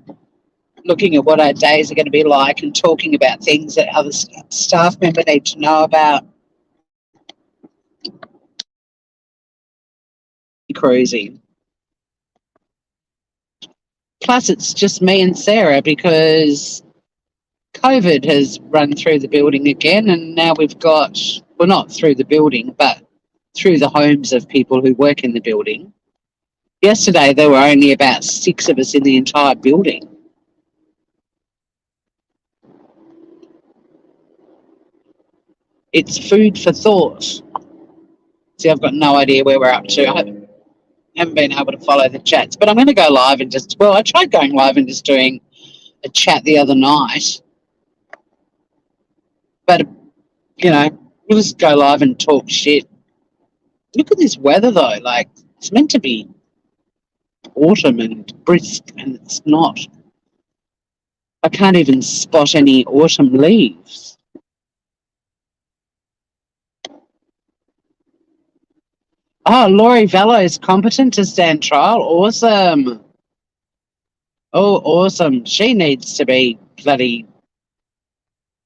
looking at what our days are going to be like and talking about things that other staff members need to know about. Cruising. Plus, it's just me and Sarah because COVID has run through the building again, and now we've got, well, not through the building, but through the homes of people who work in the building. Yesterday, there were only about 6 of us in the entire building. It's food for thought. See, I've got no idea where we're up to. I haven't been able to follow the chats, but I'm going to go live and just, well, I tried going live and just doing a chat the other night. But, you know, we'll just go live and talk shit. Look at this weather, though. Like, it's meant to be autumn and brisk, and it's not. I can't even spot any autumn leaves. Oh, Laurie Vallow is competent to stand trial. Awesome. Oh, awesome. She needs to be bloody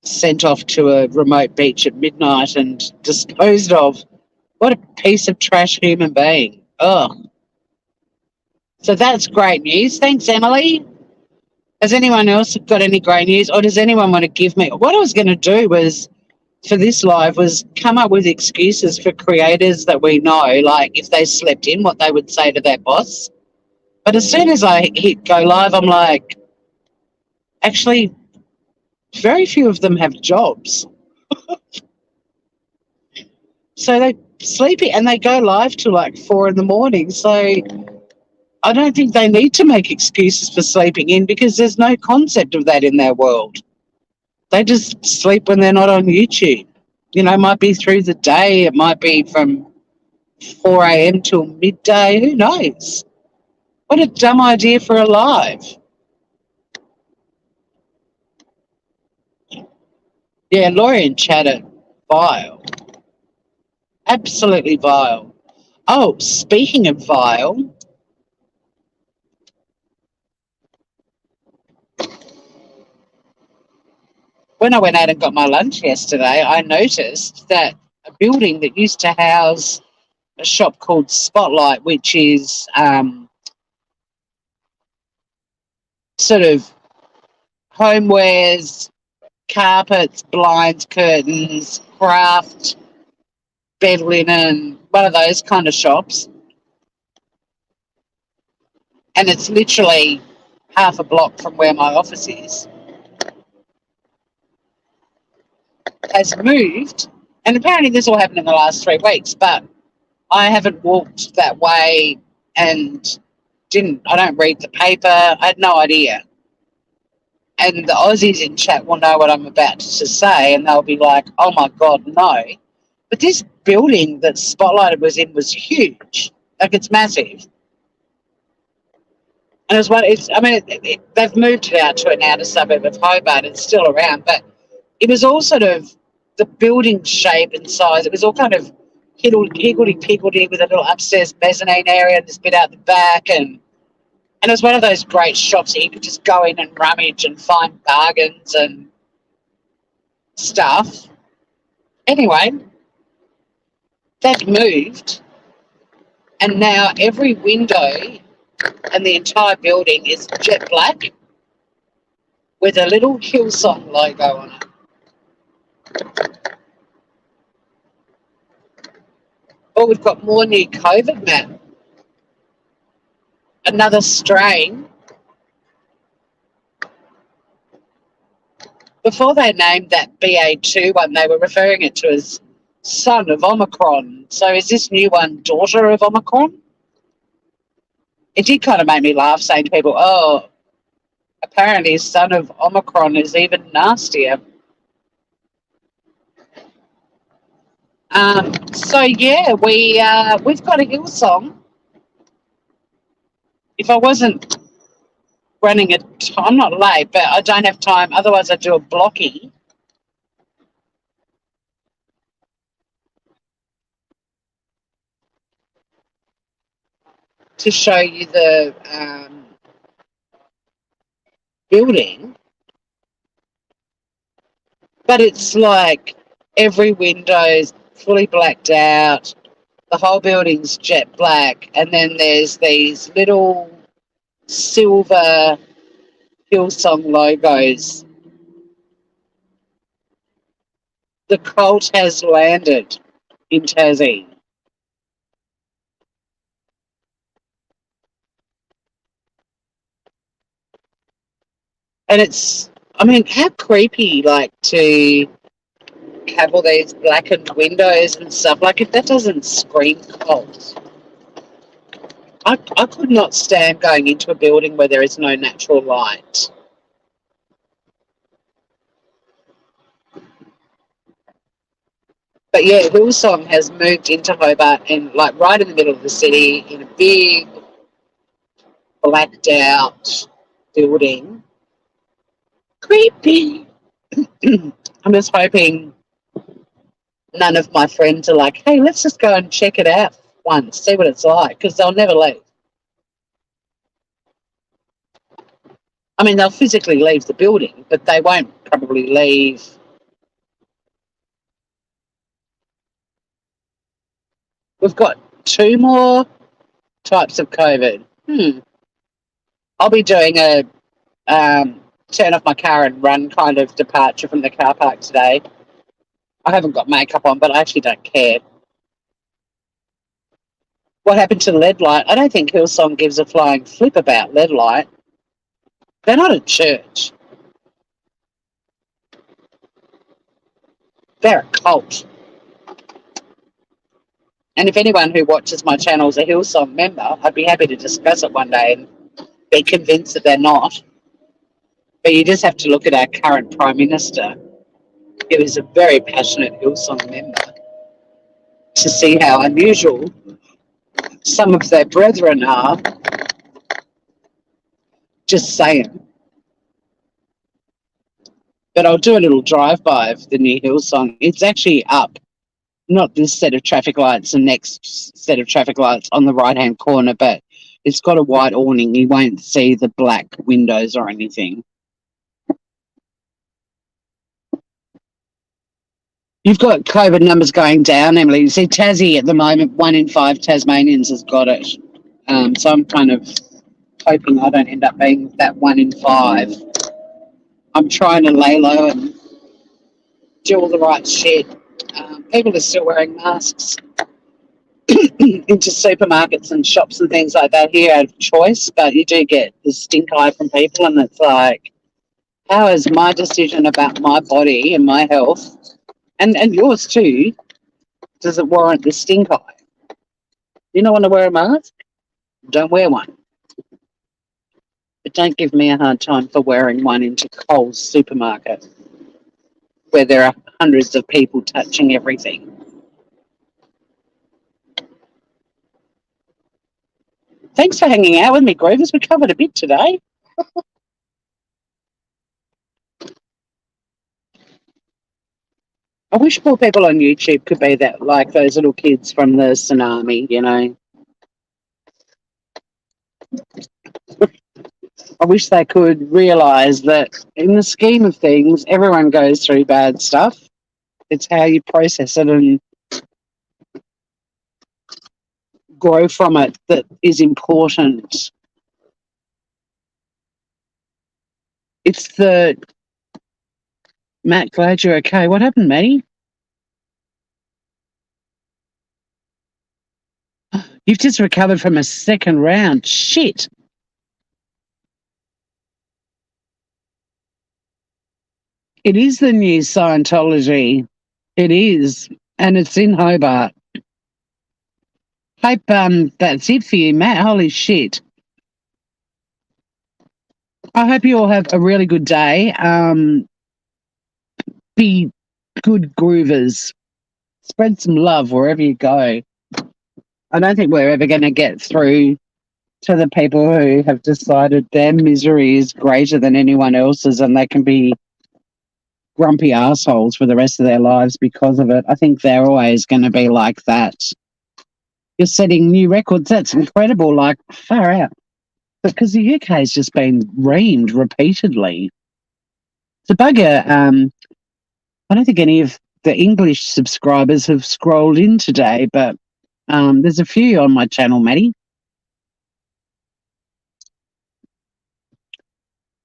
sent off to a remote beach at midnight and disposed of. What a piece of trash human being. Oh. So that's great news. Thanks, Emily. Has anyone else got any great news, or does anyone want to give me? What I was going to do was, for this live, was come up with excuses for creators that we know, like if they slept in, what they would say to their boss. But as soon as I hit go live, I'm like, actually, very few of them have jobs. So they sleepy and they go live till like 4 a.m. So I don't think they need to make excuses for sleeping in because there's no concept of that in their world. They just sleep when they're not on YouTube. You know, it might be through the day. It might be from 4 a.m. till midday. Who knows? What a dumb idea for a live. Yeah, Laurie and chat are vile. Absolutely vile. Oh, speaking of vile, when I went out and got my lunch yesterday, I noticed that a building that used to house a shop called Spotlight, which is sort of homewares, carpets, blinds, curtains, craft, bed linen, one of those kind of shops. And it's literally half a block from where my office is, has moved. And apparently this all happened in the last 3 weeks, but I haven't walked that way and I don't read the paper. I had no idea. And the Aussies in chat will know what I'm about to say, and they'll be like, oh my God, no. But this building that Spotlight was in was huge. Like, it's massive. And they've moved it out to an outer suburb of Hobart. It's still around, but it was all sort of the building shape and size. It was all kind of higgledy-piggledy with a little upstairs mezzanine area and this bit out the back. And it was one of those great shops that you could just go in and rummage and find bargains and stuff. Anyway, they've moved, and now every window and the entire building is jet black with a little Hillsong logo on it. Oh, we've got more new COVID, man. Another strain. Before they named that BA2 one, they were referring it to as son of Omicron. So is this new one daughter of Omicron? It did kind of make me laugh, saying to people, oh, apparently son of Omicron is even nastier. So yeah, we've got a Hillsong. If I wasn't running I'm not late, but I don't have time. Otherwise, I'd do a blocky. To show you the building. But it's like every window's fully blacked out. The whole building's jet black. And then there's these little silver Hillsong logos. The cult has landed in Tassie. And it's, how creepy, like, to have all these blackened windows and stuff. Like, if that doesn't scream cult. I could not stand going into a building where there is no natural light. But yeah, Hillsong has moved into Hobart and like right in the middle of the city in a big blacked out building. Creepy. I'm just hoping none of my friends are like, hey, let's just go and check it out once, see what it's like, because they'll never leave. They'll physically leave the building, but they won't probably leave. We've got 2 more types of COVID. I'll be doing a turn off my car and run kind of departure from the car park today. I haven't got makeup on, but I actually don't care. What happened to lead light? I don't think Hillsong gives a flying flip about lead light. They're not a church. They're a cult. And if anyone who watches my channel is a Hillsong member, I'd be happy to discuss it one day and be convinced that they're not. But you just have to look at our current Prime Minister, who is a very passionate Hillsong member, to see how unusual some of their brethren are. Just saying. But I'll do a little drive-by of the new Hillsong. It's actually up. Not this set of traffic lights, the next set of traffic lights on the right-hand corner, but it's got a white awning. You won't see the black windows or anything. You've got COVID numbers going down, Emily. You see, Tassie at the moment, 1 in 5 Tasmanians has got it. So I'm kind of hoping I don't end up being that 1 in 5. I'm trying to lay low and do all the right shit. People are still wearing masks into supermarkets and shops and things like that here out of choice, but you do get the stink eye from people, and it's like, how is my decision about my body and my health, and yours too, does it warrant the stink eye? You don't want to wear a mask? Don't wear one. But don't give me a hard time for wearing one into Coles supermarket where there are hundreds of people touching everything. Thanks for hanging out with me, Groovers. We covered a bit today. I wish more people on YouTube could be that, like those little kids from the tsunami, you know. I wish they could realise that in the scheme of things, everyone goes through bad stuff. It's how you process it and grow from it that is important. It's the... Matt, glad you're okay. What happened, Matty? You've just recovered from a second round. Shit. It is the new Scientology. It is. And it's in Hobart. Hope that's it for you, Matt. Holy shit. I hope you all have a really good day. Be good groovers. Spread some love wherever you go. I don't think we're ever going to get through to the people who have decided their misery is greater than anyone else's and they can be grumpy assholes for the rest of their lives because of it. I think they're always going to be like that. You're setting new records. That's incredible. Like, far out. Because the UK has just been reamed repeatedly. It's a bugger. I don't think any of the English subscribers have scrolled in today, but there's a few on my channel, Maddie.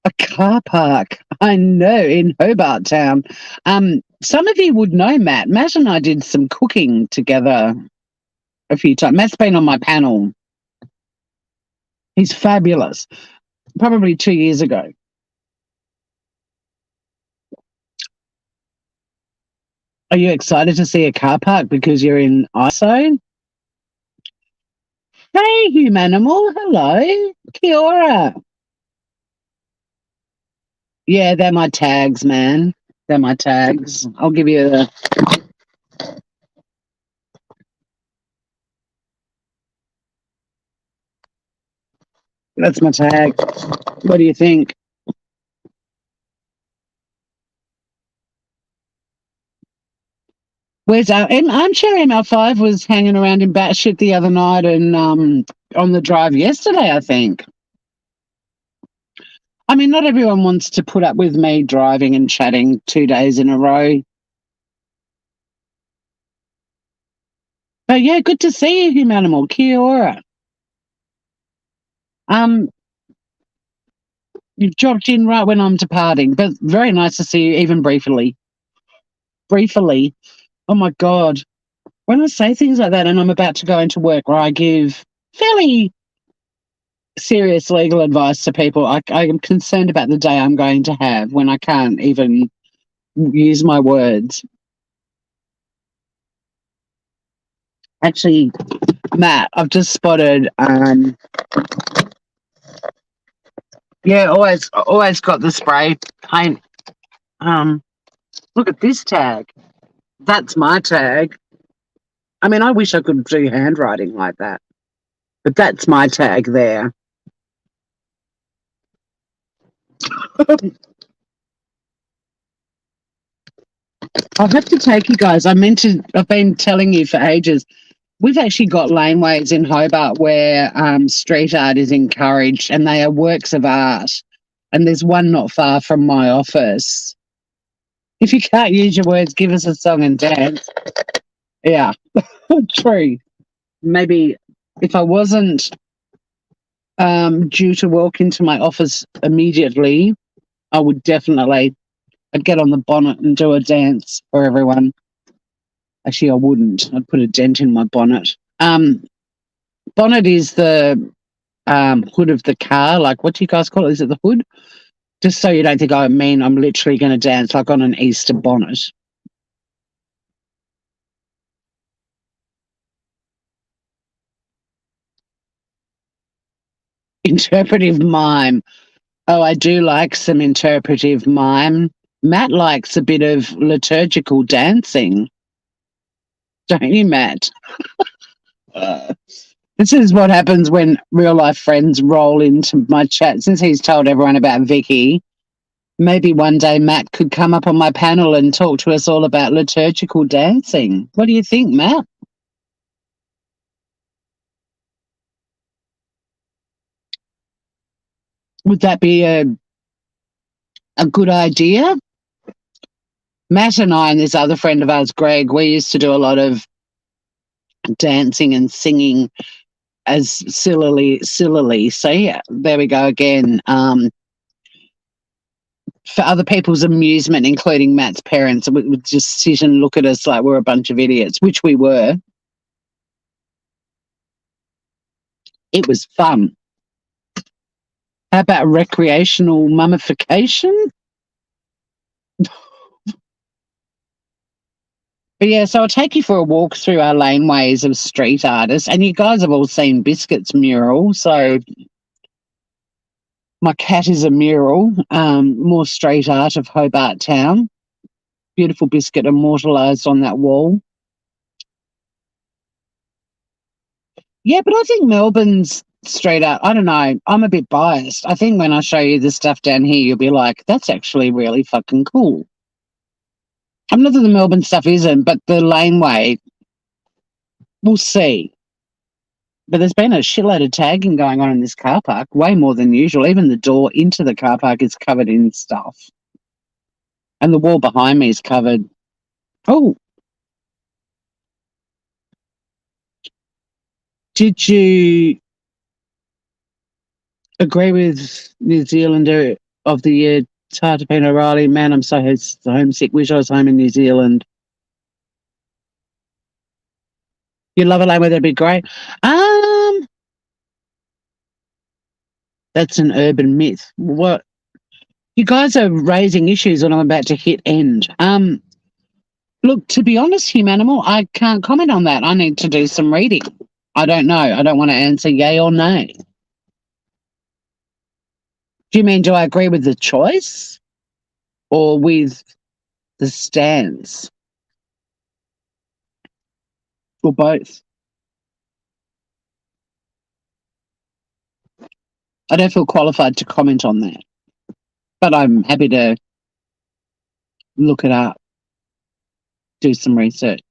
A car park. I know, in Hobart Town. Some of you would know Matt. Matt and I did some cooking together a few times. Matt's been on my panel. He's fabulous. Probably 2 years ago. Are you excited to see a car park because you're in ISO? Hey, Humanimal. Hello. Kia ora. Yeah, they're my tags, man. They're my tags. I'll give you a... That's my tag. What do you think? Where's I'm sure ML5 was hanging around in batshit the other night and on the drive yesterday, I think. I mean, not everyone wants to put up with me driving and chatting 2 days in a row. But yeah, good to see you, Humanimal. Kia ora. You've dropped in right when I'm departing, but very nice to see you, even briefly. Briefly. Oh my God. When I say things like that and I'm about to go into work where I give fairly serious legal advice to people, I am concerned about the day I'm going to have when I can't even use my words. Actually, Matt, I've just spotted... yeah, always got the spray paint. Look at this tag. That's my tag. I mean, I wish I could do handwriting like that. But that's my tag there. I'll have to take you guys. I've been telling you for ages. We've actually got laneways in Hobart where street art is encouraged and they are works of art. And there's one not far from my office. If you can't use your words, give us a song and dance. Yeah, true. Maybe if I wasn't due to walk into my office immediately, I would definitely I'd get on the bonnet and do a dance for everyone. Actually, I wouldn't. I'd put a dent in my bonnet. Bonnet is the hood of the car. Like, what do you guys call it? Is it the hood? Just so you don't think I mean I'm literally going to dance like on an Easter bonnet. Interpretive mime. Oh, I do like some interpretive mime. Matt likes a bit of liturgical dancing. Don't you, Matt? This is what happens when real life friends roll into my chat. Since he's told everyone about Vicky, maybe one day Matt could come up on my panel and talk to us all about liturgical dancing. What do you think, Matt? Would that be a good idea? Matt and I and this other friend of ours, Greg, we used to do a lot of dancing and singing as sillily. So yeah, there we go again. For other people's amusement, including Matt's parents, would just sit and look at us like we're a bunch of idiots, which we were. It was fun. How about recreational mummification? But yeah, so I'll take you for a walk through our laneways of street artists. And you guys have all seen Biscuit's mural. So my cat is a mural, more street art of Hobart Town. Beautiful Biscuit immortalised on that wall. Yeah, but I think Melbourne's street art, I don't know, I'm a bit biased. I think when I show you the stuff down here, you'll be like, that's actually really fucking cool. I'm not that the Melbourne stuff isn't, but the laneway, we'll see. But there's been a shitload of tagging going on in this car park, way more than usual. Even the door into the car park is covered in stuff. And the wall behind me is covered. Oh. Did you agree with New Zealander of the year, Tata Payne O'Reilly? Man, I'm so homesick. Wish I was home in New Zealand. You love a lane where that'd be great. That's an urban myth. What? You guys are raising issues and I'm about to hit end. Look, to be honest, Humanimal, I can't comment on that. I need to do some reading. I don't know. I don't want to answer yay or nay. Do you mean, do I agree with the choice or with the stance? Or both? I don't feel qualified to comment on that, but I'm happy to look it up, do some research.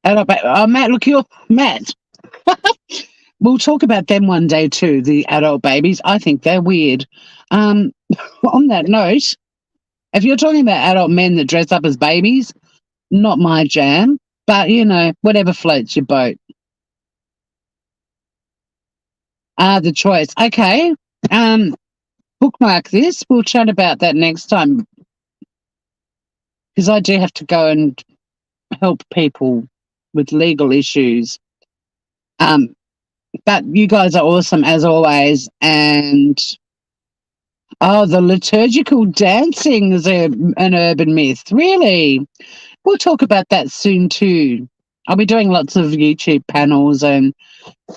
Matt, look, you're Matt. We'll talk about them one day too, the adult babies. I think they're weird. On that note, if you're talking about adult men that dress up as babies, not my jam, but you know, whatever floats your boat. The choice. Okay. Bookmark this. We'll chat about that next time. Because I do have to go and help people with legal issues. But you guys are awesome as always. And the liturgical dancing is an urban myth. Really? We'll talk about that soon too. I'll be doing lots of YouTube panels and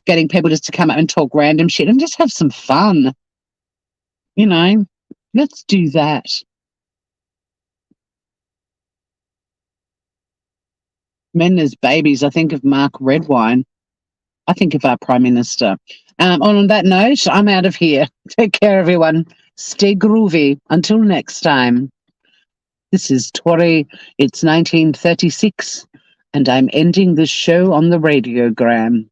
getting people just to come up and talk random shit and just have some fun. You know, let's do that. Men as babies, I think of Mark Redwine. I think of our Prime Minister. On that note, I'm out of here. Take care, everyone. Stay groovy. Until next time. This is Tori. It's 1936, and I'm ending the show on the radiogram.